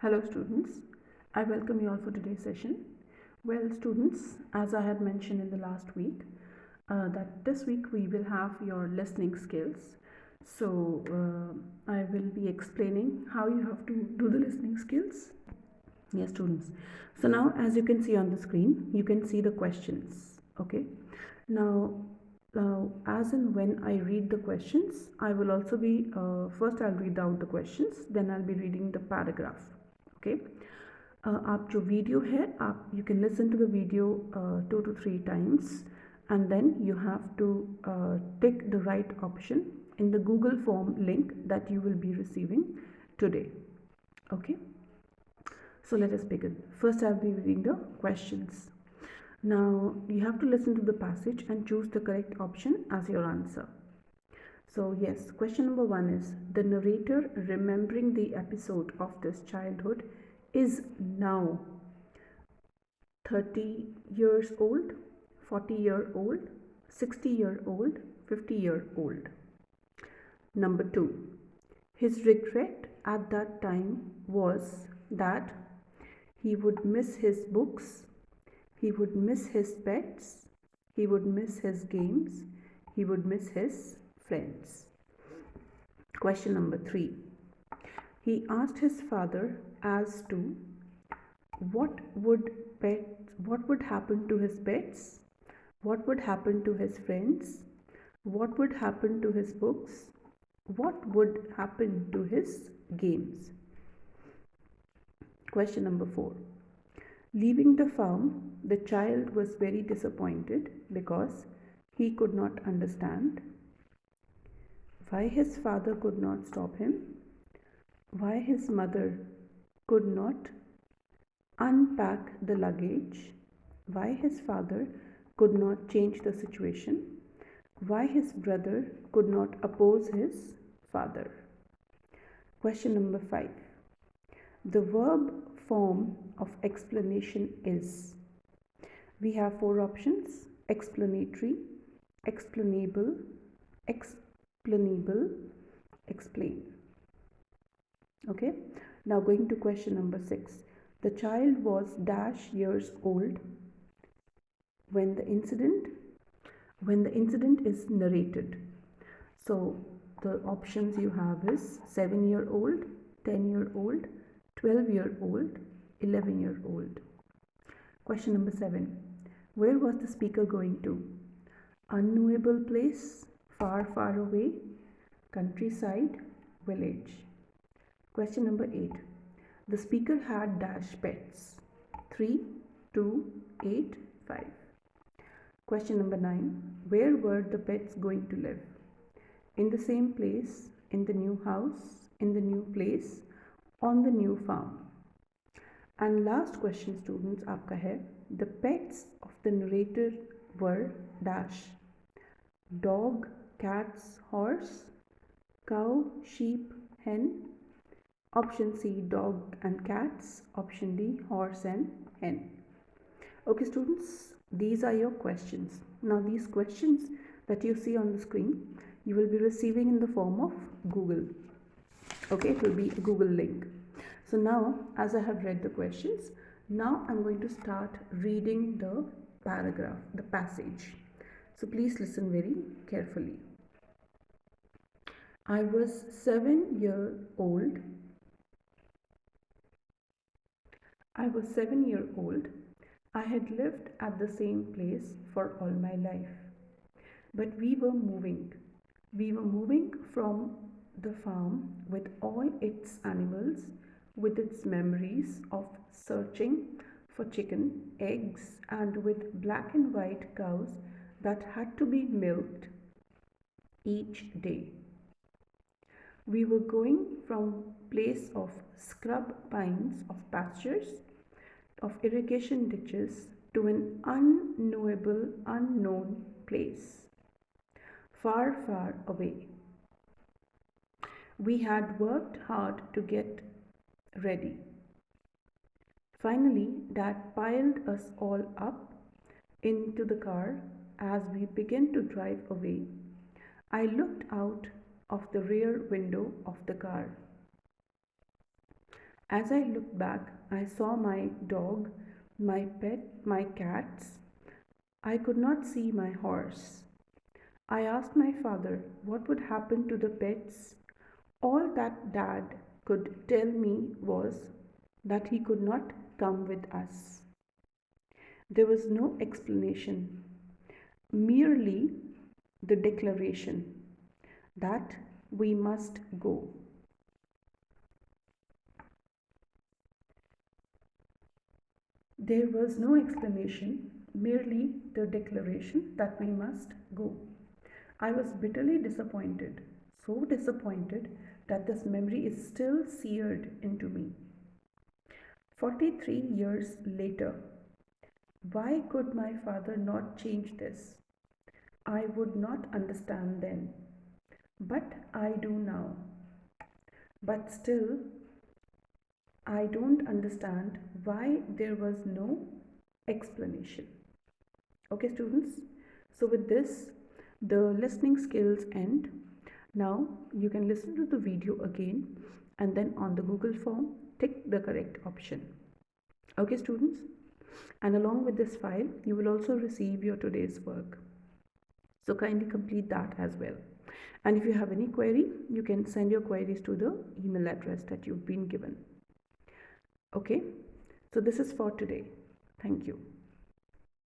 Hello students, I welcome you all for today's session. Well students, as I had mentioned in the last week, that this week we will have your listening skills. So I will be explaining how you have to do the listening skills. Yes students. So now as you can see on the screen, you can see the questions. Okay. Now as and when I read the questions, I will also be first I'll read out the questions, then I'll be reading the paragraph. Okay. आप जो video है आप you can listen to the video 2 to 3 times and then you have to tick the right option in the Google form link that you will be receiving today. Okay, so let us begin. First I'll be reading the questions. Now you have to listen to the passage and choose the correct option as your answer. So yes, question number 1 is, the narrator remembering the episode of this childhood is now 30 years old, 40-year-old, 60-year-old, 50-year-old. Number 2, his regret at that time was that he would miss his books, he would miss his pets, he would miss his games, he would miss his friends. Question number 3, he asked his father as to what would happen to his pets, what would happen to his friends, what would happen to his books, what would happen to his games. Question number 4, leaving the farm, the child was very disappointed because he could not understand why his father could not stop him, why his mother could not unpack the luggage, why his father could not change the situation, why his brother could not oppose his father. Question number 5, the verb form of explanation is, we have 4 options: explanatory, explainable, explainable, explain. Okay, now going to question number 6, the child was dash years old when the incident is narrated. So the options you have is 7-year-old, 10-year-old, 12-year-old, 11-year-old. Question number 7, where was the speaker going to? Unknowable place, far, far away, countryside, village. Question number 8, the speaker had dash pets: 3, 2, 8, 5. Question number 9, where were the pets going to live? In the same place, in the new house, in the new place, on the new farm. And last question students आपका है, the pets of the narrator were dash: dog, cats, horse, cow, sheep, hen. Option C, dog and cats. Option D, horse and hen. Okay students, these are your questions. Now these questions that you see on the screen, you will be receiving in the form of Google. Okay, it will be a Google link. So now as I have read the questions, now I'm going to start reading the paragraph, the passage. So please listen very carefully. I was 7-year-old. I was 7-year-old. I had lived at the same place for all my life. But we were moving. We were moving from the farm with all its animals, with its memories of searching for chicken, eggs, and with black and white cows that had to be milked each day. We were going from place of scrub pines, of pastures, of irrigation ditches, to an unknowable, unknown place, far, far away. We had worked hard to get ready. Finally, Dad piled us all up into the car as we began to drive away. I looked out of the rear window of the car. As I looked back, I saw my dog, my pet, my cats. I could not see my horse. I asked my father what would happen to the pets. All that Dad could tell me was that he could not come with us. There was no explanation, merely the declaration that we must go. There was no explanation, merely the declaration that we must go. I was bitterly disappointed, so disappointed that this memory is still seared into me. 43 years later, why could my father not change this? I would not understand then, but I do now. But still, I don't understand why there was no explanation. Okay, students? So, with this, the listening skills end. Now, you can listen to the video again and then on the Google form, tick the correct option. Okay, students? And along with this file, you will also receive your today's work. So, kindly complete that as well. And if you have any query, you can send your queries to the email address that you've been given. Okay, so this is for today. Thank you.